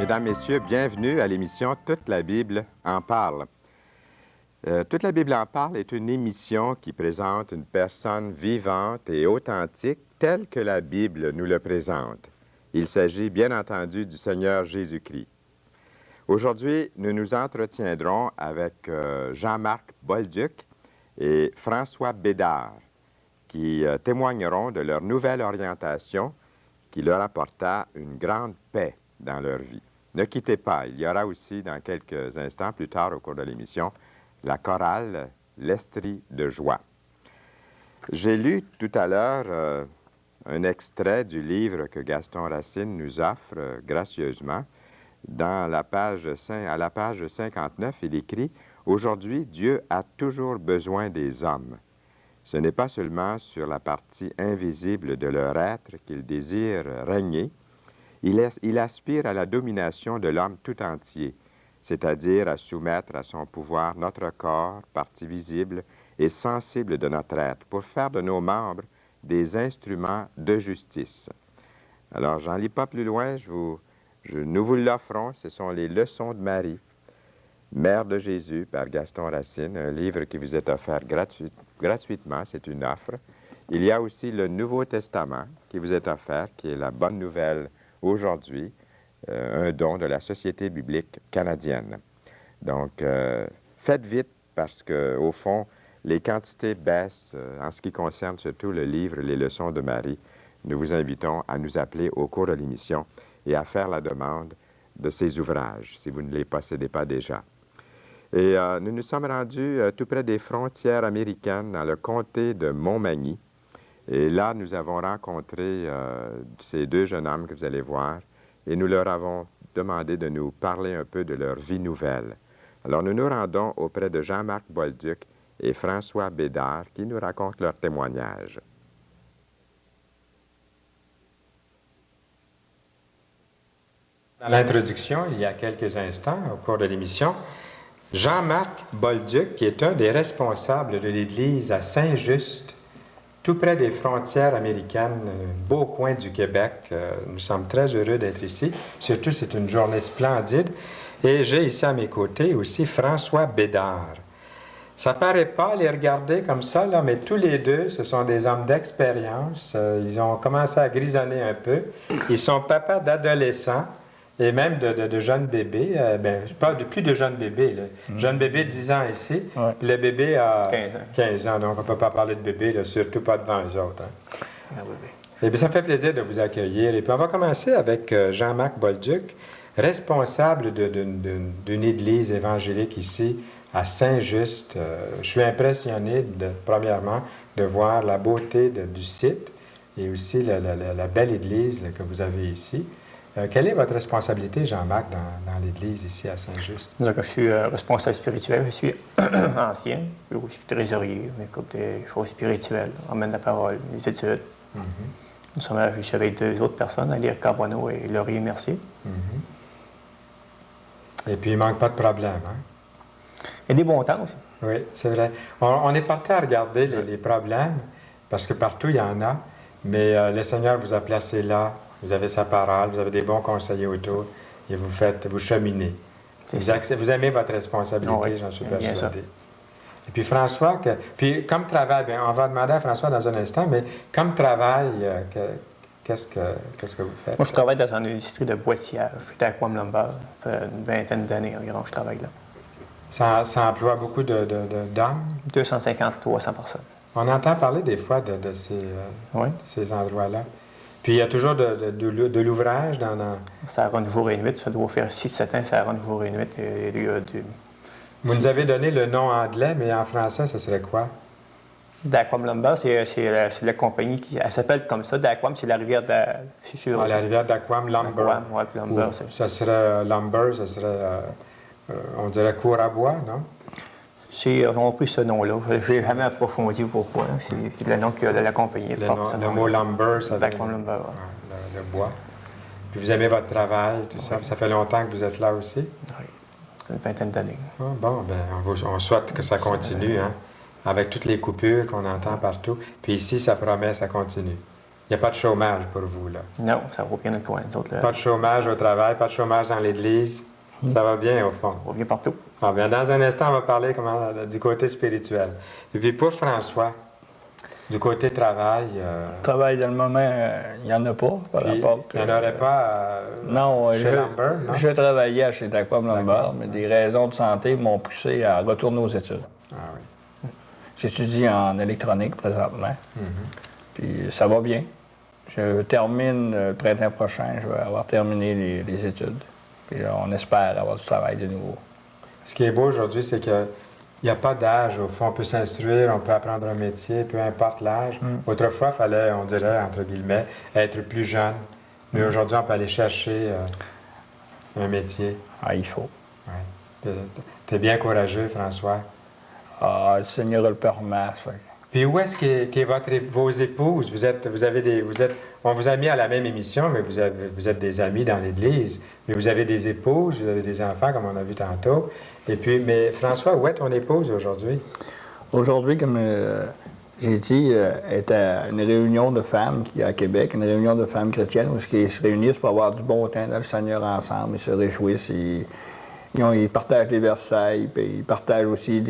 Mesdames, Messieurs, bienvenue à l'émission Toute la Bible en parle. Toute la Bible en parle est une émission qui présente une personne vivante et authentique telle que la Bible nous le présente. Il s'agit bien entendu du Seigneur Jésus-Christ. Aujourd'hui, nous nous entretiendrons avec Jean-Marc Bolduc et François Bédard qui témoigneront de leur nouvelle orientation qui leur apporta une grande paix dans leur vie. Ne quittez pas, il y aura aussi dans quelques instants, plus tard au cours de l'émission, la chorale « L'Estrie de joie ». J'ai lu tout à l'heure un extrait du livre que Gaston Racine nous offre gracieusement. À la page 59, il écrit « Aujourd'hui, Dieu a toujours besoin des hommes. Ce n'est pas seulement sur la partie invisible de leur être qu'il désire régner. Il aspire à la domination de l'homme tout entier, c'est-à-dire à soumettre à son pouvoir notre corps, partie visible et sensible de notre être, pour faire de nos membres des instruments de justice. » Alors, j'en lis pas plus loin, nous vous l'offrons, ce sont les Leçons de Marie, Mère de Jésus, par Gaston Racine, un livre qui vous est offert gratuitement, c'est une offre. Il y a aussi le Nouveau Testament qui vous est offert, qui est la bonne nouvelle aujourd'hui, un don de la Société biblique canadienne. Donc, faites vite parce qu'au fond, les quantités baissent en ce qui concerne surtout le livre Les Leçons de Marie. Nous vous invitons à nous appeler au cours de l'émission et à faire la demande de ces ouvrages, si vous ne les possédez pas déjà. Et nous nous sommes rendus tout près des frontières américaines, dans le comté de Montmagny. Et là, nous avons rencontré ces deux jeunes hommes que vous allez voir, et nous leur avons demandé de nous parler un peu de leur vie nouvelle. Alors, nous nous rendons auprès de Jean-Marc Bolduc et François Bédard, qui nous racontent leur témoignage. Dans l'introduction, il y a quelques instants, au cours de l'émission, Jean-Marc Bolduc, qui est un des responsables de l'Église à Saint-Just, tout près des frontières américaines, beau coin du Québec. Nous sommes très heureux d'être ici. Surtout, c'est une journée splendide. Et j'ai ici à mes côtés aussi François Bédard. Ça ne paraît pas les regarder comme ça, là, mais tous les deux, ce sont des hommes d'expérience. Ils ont commencé à grisonner un peu. Ils sont papas d'adolescents. Et même de jeunes bébés, je parle de plus de jeunes bébés. Là. Jeune bébé de 10 ans ici, ouais. Le bébé a 15 ans, donc on ne peut pas parler de bébé, là, surtout pas devant eux autres. Hein. Ah, oui. Et bien, ça me fait plaisir de vous accueillir. Et puis on va commencer avec Jean-Marc Bolduc, responsable d'une église évangélique ici, à Saint-Just. Je suis impressionné, premièrement, de voir la beauté du site et aussi la belle église là, que vous avez ici. Quelle est votre responsabilité, Jean-Marc, dans l'Église ici à Saint-Just? Donc, je suis responsable spirituel, je suis ancien, je suis trésorier, je m'occupe des choses spirituelles, emmène la parole, les études. Mm-hmm. Nous sommes ici avec deux autres personnes, Alir Carbonneau et Laurier Mercier. Mm-hmm. Et puis, il ne manque pas de problème, hein? Il y a des bons temps aussi. Oui, c'est vrai. On est parti à regarder les problèmes, parce que partout, il y en a, mais le Seigneur vous a placé là. Vous avez sa parole, vous avez des bons conseillers autour et vous cheminez. Vous aimez votre responsabilité, j'en suis persuadé. Et puis François, puis comme travail, bien, on va demander à François dans un instant, mais comme travail, qu'est-ce que vous faites? Moi, je travaille dans une industrie de boissière. Je suis à Aquam Lumber. Ça fait une vingtaine d'années environ que je travaille là. Ça emploie beaucoup d'hommes? 250-300 personnes. On entend parler des fois de ces endroits-là. Puis il y a toujours de l'ouvrage dans... Ça run jour et nuit. Ça doit faire 6-7 ans, ça run jour et nuit. Vous nous avez donné le nom anglais, mais en français, ce serait quoi? D'Aquam Lumber, c'est la compagnie qui... Elle s'appelle comme ça. D'Aquam, c'est la rivière la rivière d'Aquam Lumber. Aquam, oui, Lumber. Ça serait Lumber, ça serait... on dirait cour à bois, non? Ils ont pris ce nom-là. Je n'ai jamais approfondi pourquoi. C'est le nom que la compagnie porte. Le mot lumber, ça veut dire lumber, le bois. Puis vous aimez votre travail, tout ça. Ça fait longtemps que vous êtes là aussi? Oui, une vingtaine d'années. Ah, bon, bien, on souhaite que ça continue, hein, avec toutes les coupures qu'on entend partout. Puis ici, ça promet, ça continue. Il n'y a pas de chômage pour vous, là. Non, ça va bien notre coin. Nous autres, là, Pas de chômage au travail, pas de chômage dans l'Église. Ça va bien, au fond. on va bien partout. Ah, bien, dans un instant, on va parler du côté spirituel. Et puis pour François, du côté travail, Travail, dans le moment, il n'y en a pas. Par rapport il n'y en aurait pas non, chez Lambert, non? je travaillais chez Aquam Lambert, mais des raisons de santé m'ont poussé à retourner aux études. Ah oui. J'étudie en électronique présentement. Puis ça va bien. Je termine le printemps prochain, je vais avoir terminé les études. Puis là, on espère avoir du travail de nouveau. Ce qui est beau aujourd'hui, c'est qu'il n'y a pas d'âge. Au fond, on peut s'instruire, on peut apprendre un métier, peu importe l'âge. Autrefois, il fallait, on dirait, entre guillemets, être plus jeune. Mais aujourd'hui, on peut aller chercher un métier. Ah, il faut. Tu es bien courageux, François. Ah, le Seigneur le permet. Puis où est-ce vos épouses? On vous a mis à la même émission, mais vous êtes des amis dans l'Église. Mais vous avez des épouses, vous avez des enfants, comme on a vu tantôt. Et puis, mais François, où est ton épouse aujourd'hui? Aujourd'hui, comme j'ai dit, est à une réunion de femmes qui est à Québec, une réunion de femmes chrétiennes où ils se réunissent pour avoir du bon temps dans le Seigneur ensemble. Ils se réjouissent, ils partagent les versailles, puis ils partagent aussi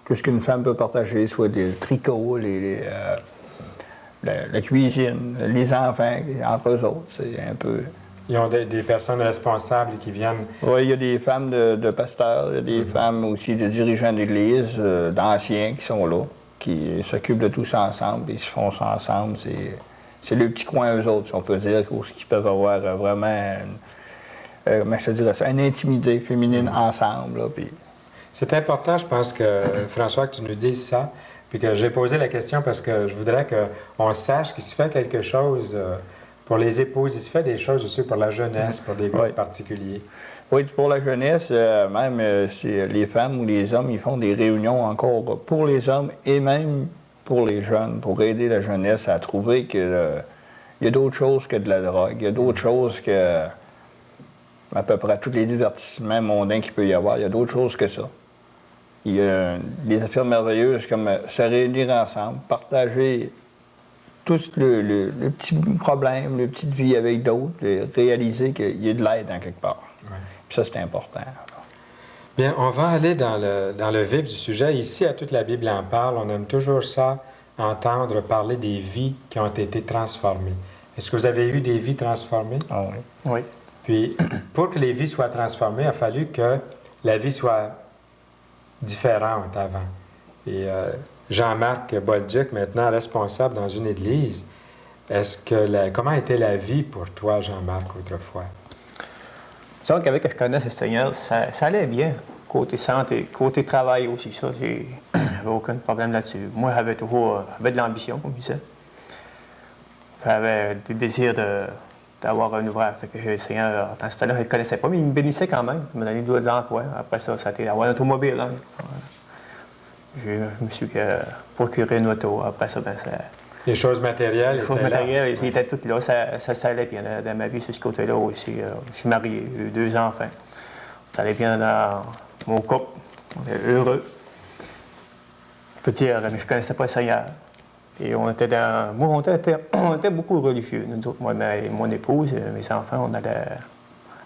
tout ce qu'une femme peut partager, soit le tricot, la cuisine, les enfants, entre eux autres. C'est un peu... Ils ont des personnes responsables qui viennent... Oui, il y a des femmes de pasteurs, il y a des femmes aussi de dirigeants d'église, d'anciens qui sont là, qui s'occupent de tout ça ensemble, ils se font ça ensemble. C'est le petit coin, eux autres, si on peut dire, où ils peuvent avoir vraiment, comment je te dirais ça, une intimité féminine ensemble. Là, puis... C'est important, je pense, que François, que tu nous dises ça, puis que j'ai posé la question parce que je voudrais qu'on sache qu'il se fait quelque chose pour les épouses, il se fait des choses aussi pour la jeunesse, pour des groupes particuliers. Oui, pour la jeunesse, même les femmes ou les hommes, ils font des réunions encore pour les hommes et même pour les jeunes, pour aider la jeunesse à trouver qu'il y a d'autres choses que de la drogue, il y a d'autres choses que à peu près tous les divertissements mondains qu'il peut y avoir, il y a d'autres choses que ça. Il y a des affaires merveilleuses comme se réunir ensemble, partager tous le petit problème, le petite vie avec d'autres, réaliser qu'il y a de l'aide en quelque part. Ouais. Puis ça, c'est important. Bien, on va aller dans le vif du sujet. Ici, à Toute la Bible en parle, on aime toujours ça, entendre parler des vies qui ont été transformées. Est-ce que vous avez eu des vies transformées? Ah oui. Oui. Puis, pour que les vies soient transformées, il a fallu que la vie soit différente avant. Et Jean-Marc Bolduc, maintenant responsable dans une église, comment était la vie pour toi, Jean-Marc, autrefois? Disons qu'avec que je connais le Seigneur, ça allait bien. Côté santé, côté travail aussi, ça, j'avais aucun problème là-dessus. Moi, j'avais toujours de l'ambition, comme je disais. J'avais des désirs d'avoir un ouvrage. Fait que le Seigneur, dans ce temps-là, je ne le connaissais pas, mais il me bénissait quand même. Il m'a donné de l'emploi. Après ça a été avoir un automobile. Hein. Je me suis procuré une auto. Après ça, Les choses matérielles les choses matérielles, ils étaient toutes là. Ça allait bien dans ma vie, sur ce côté-là aussi. Je suis marié, j'ai eu 2 enfants. Ça allait bien dans mon couple. On est heureux. Je peux dire, mais je ne connaissais pas le Seigneur. Et on était on était beaucoup religieux. Nous autres, moi et mon épouse, mes enfants, on allait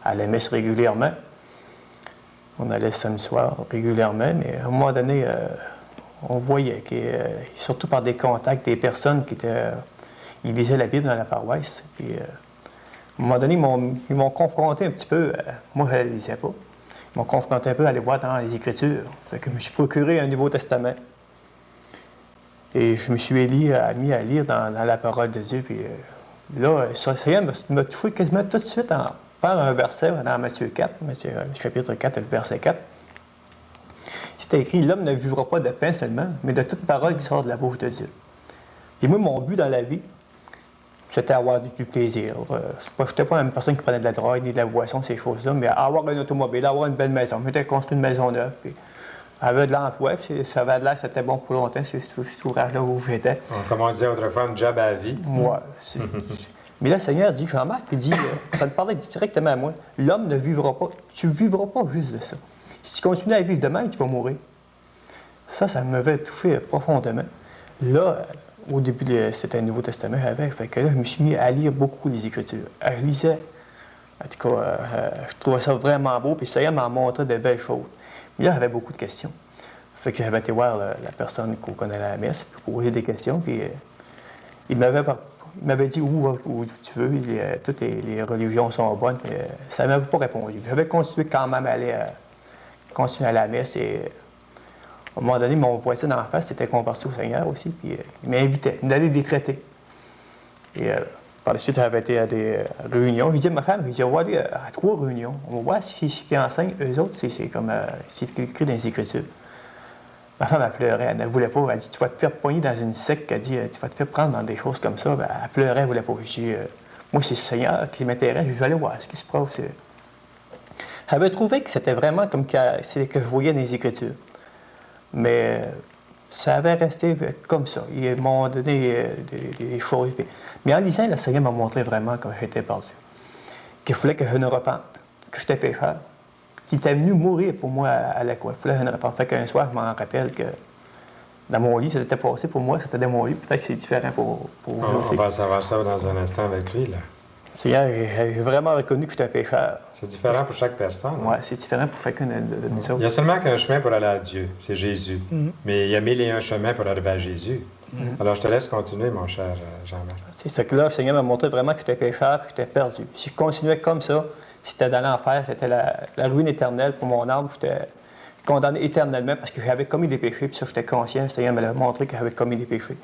à la messe régulièrement. On allait le samedi soir régulièrement, mais à un moment donné, on voyait que, surtout par des contacts, des personnes ils lisaient la Bible dans la paroisse. Puis, à un moment donné, ils m'ont confronté un petit peu. Moi, je ne la lisais pas. Ils m'ont confronté un peu à aller voir dans les Écritures. Fait que je me suis procuré un Nouveau Testament. Et je me suis mis à lire dans la parole de Dieu. Puis là, ça m'a touché quasiment tout de suite par un verset dans Matthieu 4, chapitre 4, le verset 4. C'était écrit « L'homme ne vivra pas de pain seulement, mais de toute parole qui sort de la bouche de Dieu. » Et moi, mon but dans la vie, c'était avoir du plaisir. Je n'étais pas une personne qui prenait de la drogue ni de la boisson, ces choses-là, mais avoir une automobile, avoir une belle maison. Je m'étais construit une maison neuve. Puis avait de l'emploi, puis ça avait de l'air, c'était bon pour longtemps, cet ouvrage-là où j'étais. Comme on disait autrefois, un job à vie. Moi. Mais là, le Seigneur dit, Jean-Marc, il dit, ça me parlait directement à moi, l'homme ne vivra pas, tu ne vivras pas juste de ça. Si tu continues à vivre de même, tu vas mourir. Ça m'avait touché profondément. Là, au début, c'était un Nouveau Testament, j'avais. Fait que là, je me suis mis à lire beaucoup les Écritures. Je lisais. En tout cas, je trouvais ça vraiment beau, puis ça m'a montré de belles choses. Mais là, j'avais beaucoup de questions. Fait que j'avais été voir la personne qu'on connaît à la messe, puis poser des questions, puis il m'avait dit où tu veux, toutes les religions sont bonnes, mais ça ne m'avait pas répondu. J'avais continué quand même à aller continuer à la messe, et à un moment donné, mon voisin d'en face s'était converti au Seigneur aussi, puis il m'invitait d'aller les traiter. Et par la suite, j'avais été à des réunions. J'ai dit à ma femme, on va aller à 3 réunions. On va voir ce qu'ils enseignent. Eux autres, c'est comme c'est écrit dans les Écritures. Ma femme, elle pleurait. Elle ne voulait pas. Elle dit, tu vas te faire pogner dans une secte. Elle dit, tu vas te faire prendre dans des choses comme ça. Ben, elle pleurait, elle ne voulait pas. J'ai dit, moi, c'est le Seigneur qui m'intéresse. Je vais aller voir ce qui se passe. J'avais trouvé que c'était vraiment comme c'est que je voyais dans les Écritures. Mais ça avait resté comme ça. Ils m'ont donné des choses. Mais en lisant, le Seigneur m'a montré vraiment que j'étais perdu. Qu'il fallait que je ne repente, que j'étais pécheur. Qu'il était venu mourir pour moi à la croix. Il fallait que je ne repente. Fait qu'un soir, je m'en rappelle que dans mon lit, ça s'était passé pour moi, c'était dans mon lit. Peut-être que c'est différent pour vous aussi. On va savoir ça dans un instant avec lui, là. Seigneur, j'ai vraiment reconnu que j'étais un pécheur. C'est différent pour chaque personne. Oui, c'est différent pour chacun de nous autres. Il y a seulement qu'un chemin pour aller à Dieu, c'est Jésus. Mais il y a 1001 chemins pour arriver à Jésus. Alors, je te laisse continuer, mon cher Jean-Marc. C'est ça que là, le Seigneur m'a montré vraiment que j'étais pécheur et que j'étais perdu. Si je continuais comme ça, c'était dans l'enfer, c'était la ruine éternelle pour mon âme. J'étais condamné éternellement parce que j'avais commis des péchés, puis ça, j'étais conscient. Le Seigneur me montré que j'avais commis des péchés.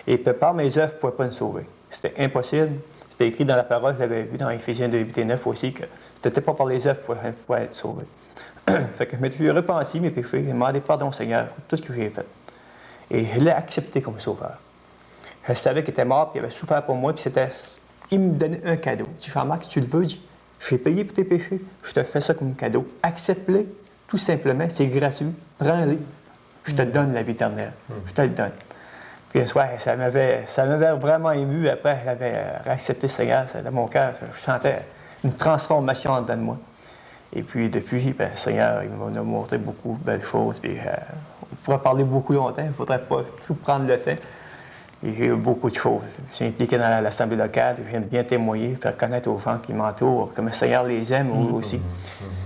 Et par mes œuvres, je ne pouvais pas me sauver. C'était impossible. C'était écrit dans la parole, je l'avais vu dans Éphésiens 2, 8 et 9 aussi, que c'était pas par les œuvres que je pouvais être sauvé. Fait que je me suis repenti mes péchés, j'ai demandé pardon au Seigneur pour tout ce que j'ai fait. Et je l'ai accepté comme sauveur. Je savais qu'il était mort, puis il avait souffert pour moi, puis il me donnait un cadeau. Il dit, Jean-Marc, si tu le veux, je vais payer pour tes péchés, je te fais ça comme cadeau. Accepte-les, tout simplement, c'est gratuit, prends-les. Je te donne la vie éternelle, je te le donne. Puis un soir, ça m'avait vraiment ému. Après, j'avais accepté le Seigneur dans mon cœur. Je sentais une transformation en dedans de moi. Et puis, depuis, le Seigneur il m'a montré beaucoup de belles choses. Puis, on pourrait parler beaucoup longtemps. Il ne faudrait pas tout prendre le temps. Il y a eu beaucoup de choses. Je suis impliqué dans l'Assemblée locale. Je viens de bien témoigner, faire connaître aux gens qui m'entourent, comme le Seigneur les aime aussi.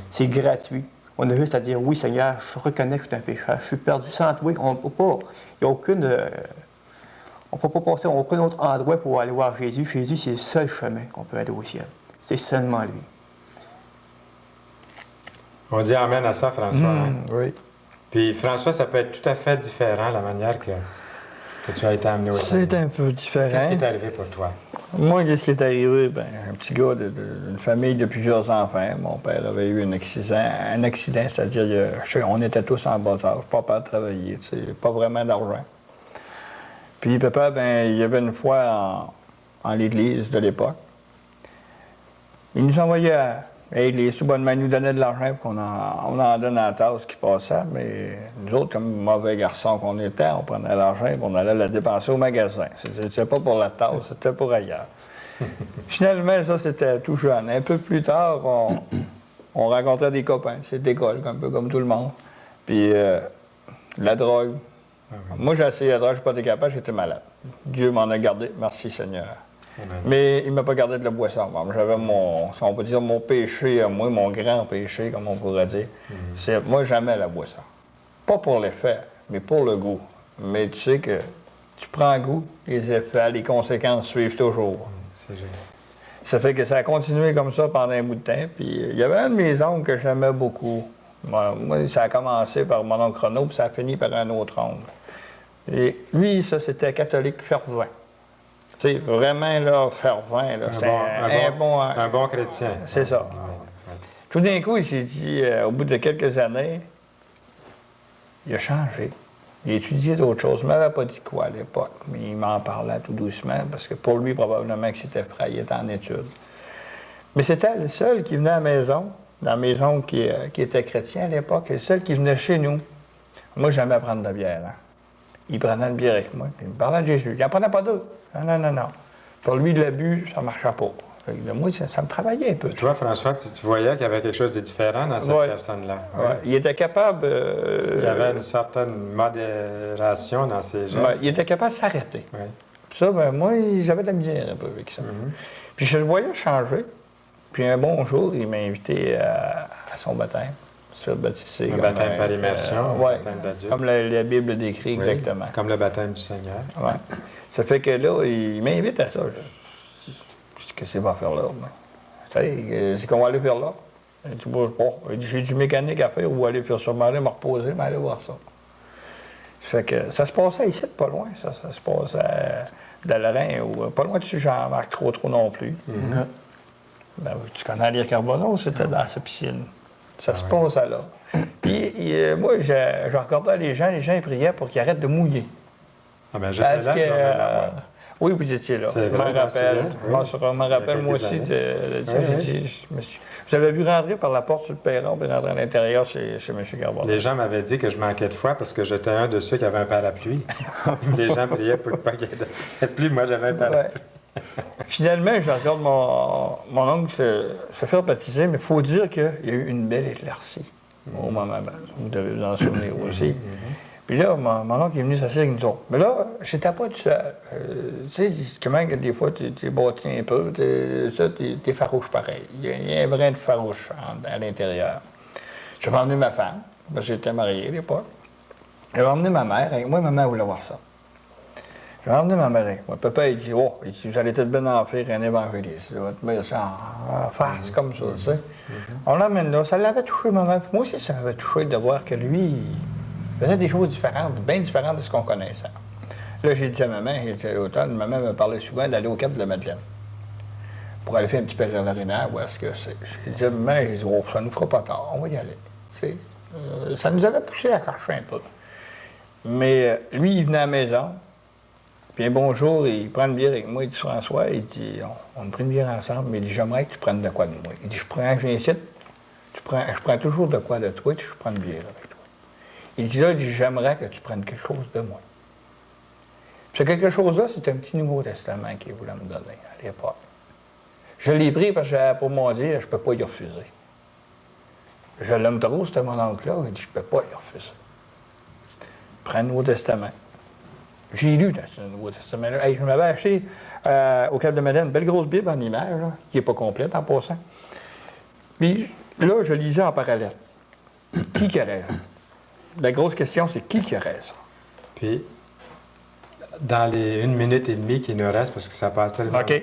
C'est gratuit. On a juste à dire, oui, Seigneur, je reconnais que je suis un pécheur. Je suis perdu sans toi. On peut pas. Il n'y a aucune... On ne peut pas passer à aucun autre endroit pour aller voir Jésus. Jésus, c'est le seul chemin qu'on peut aller au ciel. C'est seulement lui. On dit Amen à ça, François. Oui. Puis, François, ça peut être tout à fait différent, la manière que tu as été amené au ciel. C'est un peu différent. Qu'est-ce qui est arrivé pour toi? Moi, qu'est-ce qui est arrivé? Bien, un petit gars d'une famille de plusieurs enfants. Mon père avait eu un accident, c'est-à-dire on était tous en bas âge, pas peur de travailler, pas vraiment d'argent. Puis papa, ben, il y avait une fois en l'église de l'époque. Il nous envoyait à l'église, tout bonnement, il nous donnait de l'argent pour qu'on en donne à la tasse qui passait. Mais nous autres, comme mauvais garçons qu'on était, on prenait l'argent et on allait le dépenser au magasin. C'était pas pour la tasse, c'était pour ailleurs. Finalement, ça, c'était tout jeune. Un peu plus tard, on rencontrait des copains. C'était l'école, un peu comme tout le monde. Puis la drogue. Moi, j'ai essayé la drogue, je n'ai pas été capable, j'étais malade. Dieu m'en a gardé, merci Seigneur. Amen. Mais il ne m'a pas gardé de la boisson. J'avais on peut dire, mon péché à moi, mon grand péché, comme on pourrait dire. C'est, moi, jamais la boisson. Pas pour l'effet, mais pour le goût. Mais tu sais que tu prends goût, les effets, les conséquences suivent toujours. C'est juste. Ça fait que ça a continué comme ça pendant un bout de temps. Puis il y avait un de mes oncles que j'aimais beaucoup. Moi, ça a commencé par mon oncle Renaud, puis ça a fini par un autre oncle. Et lui, ça, c'était catholique fervent. Tu sais, vraiment, là, fervent. Là, un bon chrétien. C'est ça. Ouais. Tout d'un coup, il s'est dit, au bout de quelques années, il a changé. Il a étudié d'autres choses. Il ne m'avait pas dit quoi à l'époque, mais il m'en parlait tout doucement, parce que pour lui, probablement que c'était frais, il était en études. Mais c'était le seul qui venait à la maison qui était chrétien à l'époque, et le seul qui venait chez nous. Moi, j'aimais prendre de la bière. Hein. Il prenait une bière avec moi, puis il me parlait de Jésus. Il n'en prenait pas d'autres. Non. Pour lui, l'abus, ça ne marchait pas. Moi, ça me travaillait un peu. Et toi, François, tu voyais qu'il y avait quelque chose de différent dans cette personne-là. Oui. Il était capable... il y avait une certaine modération dans ses gestes. Il était capable de s'arrêter. Oui. Ça, ben moi, j'avais de la misère un peu avec ça. Puis je le voyais changer. Puis un bon jour, il m'a invité à son baptême. Se faire baptiser. Un baptême par immersion, ouais, un baptême d'adulte. comme la Bible décrit Oui, exactement. comme le baptême du Seigneur. Ouais. Ça fait que là, il m'invite à ça. Qu'est-ce que c'est va faire là? Moi? Tu sais, c'est qu'on va aller faire là. Il dit, bon, j'ai du mécanique à faire ou aller faire ça. Mais aller me reposer, mais aller voir ça. Ça fait que ça se passait ici, pas loin, ça. Ça se passait à Dalarin, ou pas loin dessus Jean-Marc, trop non plus. Ben, tu connais l'île Carbonneau, c'était dans sa piscine. Ça se passait là. Puis moi, je regardais les gens ils priaient pour qu'ils arrêtent de mouiller. Ah ben, j'étais Parce là, que, ce journée-là, ouais. oui, vous étiez là. C'est Je vrai, m'en rappelle. oui. Je m'en rappelle, moi aussi. Vous avez vu rentrer par la porte sur le perron, puis rentrer à l'intérieur chez M. Carbonneau. Les gens m'avaient dit que je manquais de foi parce que j'étais un de ceux qui avait un parapluie. Les gens priaient pour pas qu'il y ait de pluie. Moi, j'avais un parapluie. Ouais. Finalement, je regarde mon oncle se faire baptiser, mais il faut dire qu'il y a eu une belle éclaircie au moment même. Vous devez vous en souvenir aussi. Puis là, mon oncle est venu s'asseoir avec nous autres. Mais là, j'étais pas tout seul. Tu sais, comment que des fois, tu es bâti un peu, t'es farouche pareil. Il y a un brin de farouche à l'intérieur. J'avais emmené ma femme, parce que j'étais marié à l'époque. J'avais emmené ma mère, et moi, ma mère voulait voir ça. J'avais emmené ma mère. Mon papa, il dit, vous allez peut-être bien en faire un évangéliste. Il va te mettre ça en face, comme ça, tu sais. On l'emmène là. Ça l'avait touché, ma mère. Moi aussi, ça m'avait touché de voir que lui, il faisait des choses différentes, bien différentes de ce qu'on connaissait. Là, j'ai dit à maman, à l'automne, maman me parlait souvent d'aller au Cap de la Madeleine pour aller faire un petit pèlerinage, où est-ce que c'est. J'ai dit à maman, ça ne nous fera pas tard, on va y aller. Ça nous avait poussé à chercher un peu. Mais lui, il venait à la maison. Puis un bon jour, il prend une bière avec moi, il dit François, il dit on prend une bière ensemble, mais il dit j'aimerais que tu prennes de quoi de moi. Il dit je viens ici, je prends toujours de quoi de toi, je prends une bière avec toi. Il dit là, j'aimerais que tu prennes quelque chose de moi. Puis ce quelque chose-là, c'est un petit Nouveau Testament qu'il voulait me donner à l'époque. Je l'ai pris parce que j'avais pour moi dire, je ne peux pas y refuser. Je l'aime trop, c'était mon oncle-là, il dit je ne peux pas y refuser. Prends le Nouveau Testament. J'ai lu dans ce Nouveau Testament-là. Hey, je m'avais acheté au Cap de Madeleine une belle grosse Bible en image, là, qui n'est pas complète en passant. Puis là, je lisais en parallèle. Qui a raison? La grosse question, c'est qui a raison? Puis, dans les 1 minute et demie qui nous reste, parce que ça passe tellement... OK.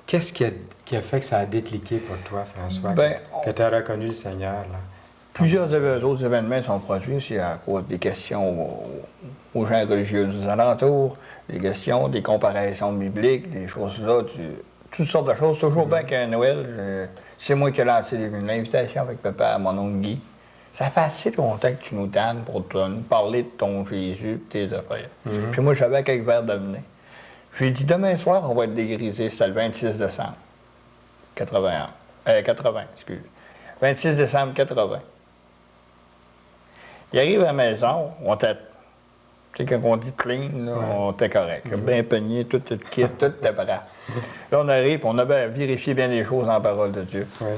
Qu'est-ce qui a fait que ça a décliqué pour toi, François, Ben, que tu as reconnu le Seigneur, là? Plusieurs autres événements sont produits aussi à cause des questions aux gens religieux des alentours, des questions, des comparaisons bibliques, des choses là, toutes sortes de choses. Toujours bien qu'à Noël, c'est moi qui ai lancé l'invitation avec papa à mon oncle Guy. Ça fait assez longtemps que tu nous tannes pour nous parler de ton Jésus, de tes affaires. Puis moi, j'avais quelques verres de venir. Je lui ai dit, demain soir, on va être dégrisé. C'était le 26 décembre 80, 26 décembre 80. Il arrive à la maison, on était, tu sais, quand on dit clean, là, on était correct. Bien peigné, tout le kit, tout était prêt. Là, on arrive, on avait vérifié bien les choses en parole de Dieu. Oui.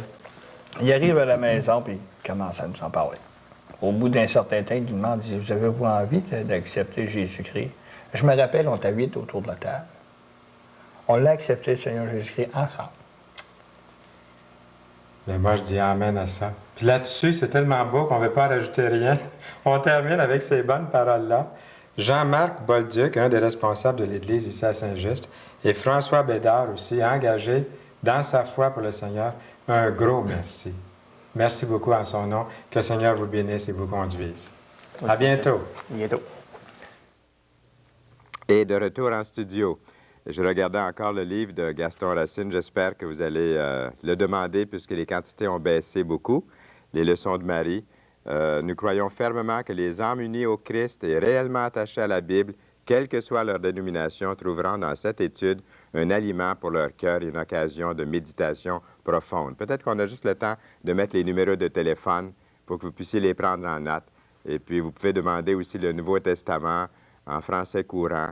Il arrive à la maison, puis il commence à nous en parler. Au bout d'un certain temps, il nous demande, vous avez-vous envie d'accepter Jésus-Christ? Je me rappelle, on était 8 autour de la table. On l'a accepté, le Seigneur Jésus-Christ, ensemble. Mais moi, je dis amen à ça. Puis là-dessus, c'est tellement beau qu'on ne veut pas rajouter rien. On termine avec ces bonnes paroles-là. Jean-Marc Bolduc, un des responsables de l'Église ici à Saint-Just, et François Bédard aussi, engagé dans sa foi pour le Seigneur. Un gros merci. Merci beaucoup en son nom. Que le Seigneur vous bénisse et vous conduise. À bientôt. Bientôt. Et de retour en studio. Je regardais encore le livre de Gaston Racine. J'espère que vous allez le demander puisque les quantités ont baissé beaucoup. Les leçons de Marie. Nous croyons fermement que les âmes unies au Christ et réellement attachées à la Bible, quelle que soit leur dénomination, trouveront dans cette étude un aliment pour leur cœur et une occasion de méditation profonde. Peut-être qu'on a juste le temps de mettre les numéros de téléphone pour que vous puissiez les prendre en note. Et puis, vous pouvez demander aussi le Nouveau Testament en français courant.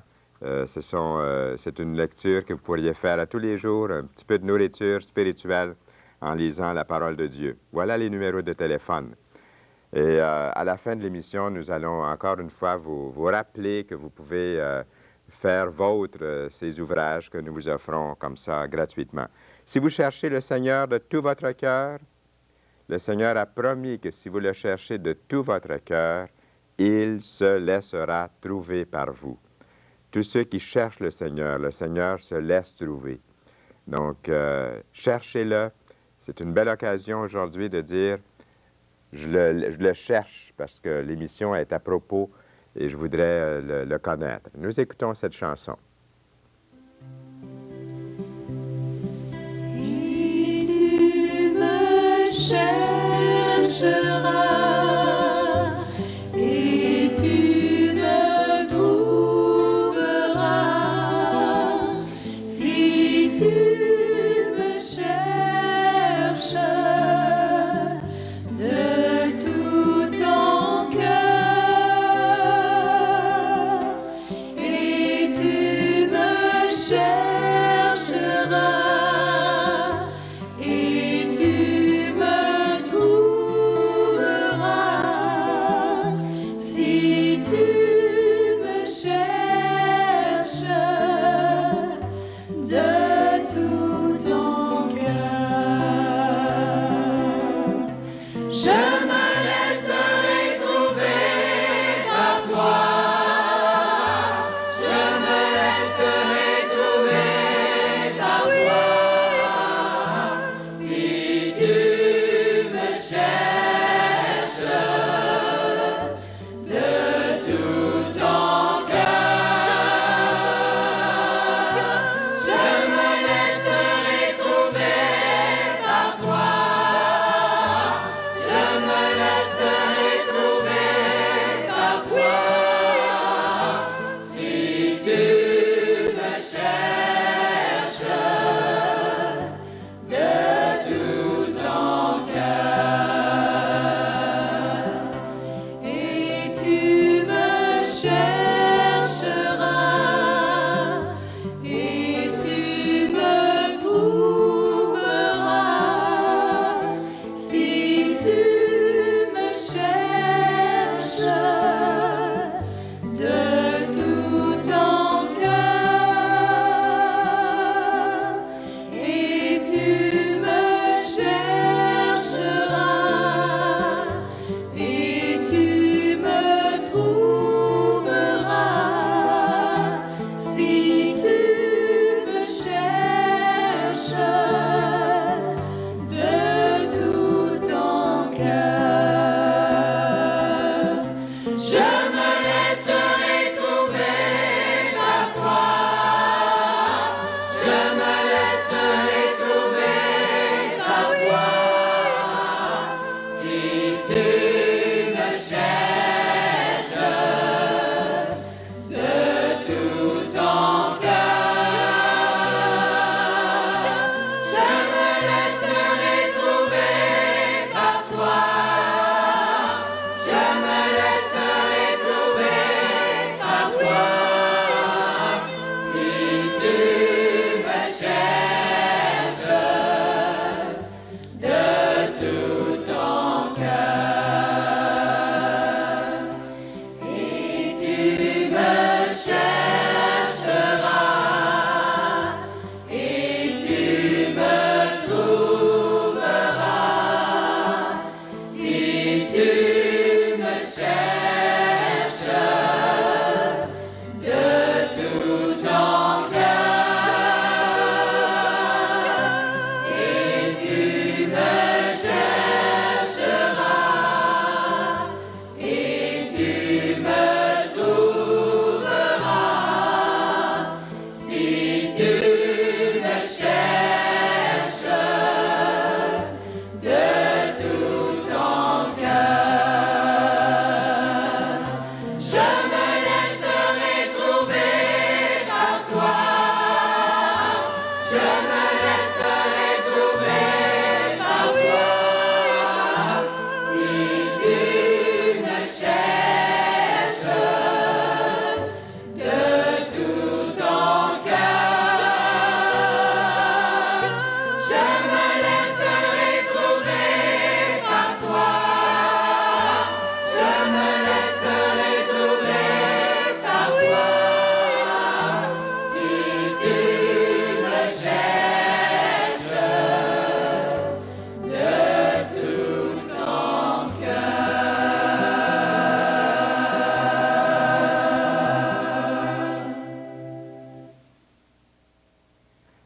C'est une lecture que vous pourriez faire à tous les jours, un petit peu de nourriture spirituelle en lisant la parole de Dieu. Voilà les numéros de téléphone. Et à la fin de l'émission, nous allons encore une fois vous rappeler que vous pouvez faire vôtre ces ouvrages que nous vous offrons comme ça gratuitement. Si vous cherchez le Seigneur de tout votre cœur, le Seigneur a promis que si vous le cherchez de tout votre cœur, il se laissera trouver par vous. Tous ceux qui cherchent le Seigneur se laisse trouver. Donc, cherchez-le. C'est une belle occasion aujourd'hui de dire, je le cherche parce que l'émission est à propos et je voudrais le connaître. Nous écoutons cette chanson. Et tu me chercheras, et tu me trouveras, si tu me cherches de tout ton cœur, et tu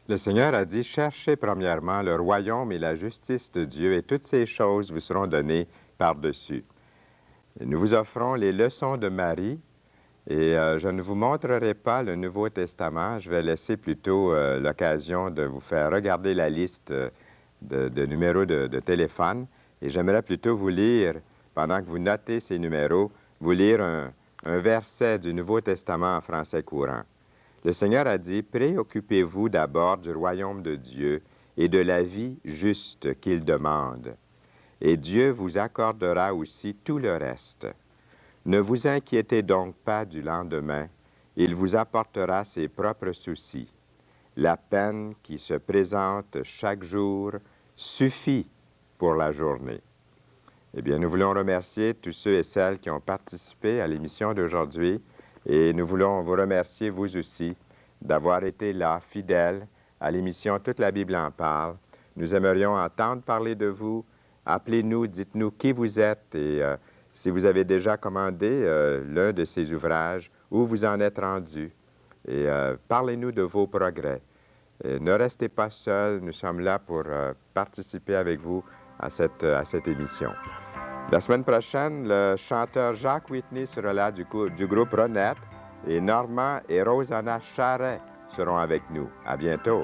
Le Seigneur a dit, cherchez premièrement le royaume et la justice de Dieu, et toutes ces choses vous seront données par-dessus. Nous vous offrons les leçons de Marie, et je ne vous montrerai pas le Nouveau Testament. Je vais laisser plutôt l'occasion de vous faire regarder la liste de numéros de téléphone, et j'aimerais plutôt vous lire, pendant que vous notez ces numéros, vous lire un verset du Nouveau Testament en français courant. Le Seigneur a dit, « Préoccupez-vous d'abord du royaume de Dieu et de la vie juste qu'il demande, et Dieu vous accordera aussi tout le reste. Ne vous inquiétez donc pas du lendemain, il vous apportera ses propres soucis. La peine qui se présente chaque jour suffit pour la journée. » Eh bien, nous voulons remercier tous ceux et celles qui ont participé à l'émission d'aujourd'hui, et nous voulons vous remercier, vous aussi, d'avoir été là, fidèles, à l'émission Toute la Bible en parle. Nous aimerions entendre parler de vous. Appelez-nous, dites-nous qui vous êtes et si vous avez déjà commandé l'un de ces ouvrages, où vous en êtes rendu. Et parlez-nous de vos progrès. Ne restez pas seuls, nous sommes là pour participer avec vous à cette émission. La semaine prochaine, le chanteur Jacques Whitney sera là du groupe Ronette, et Normand et Rosanna Charret seront avec nous. À bientôt.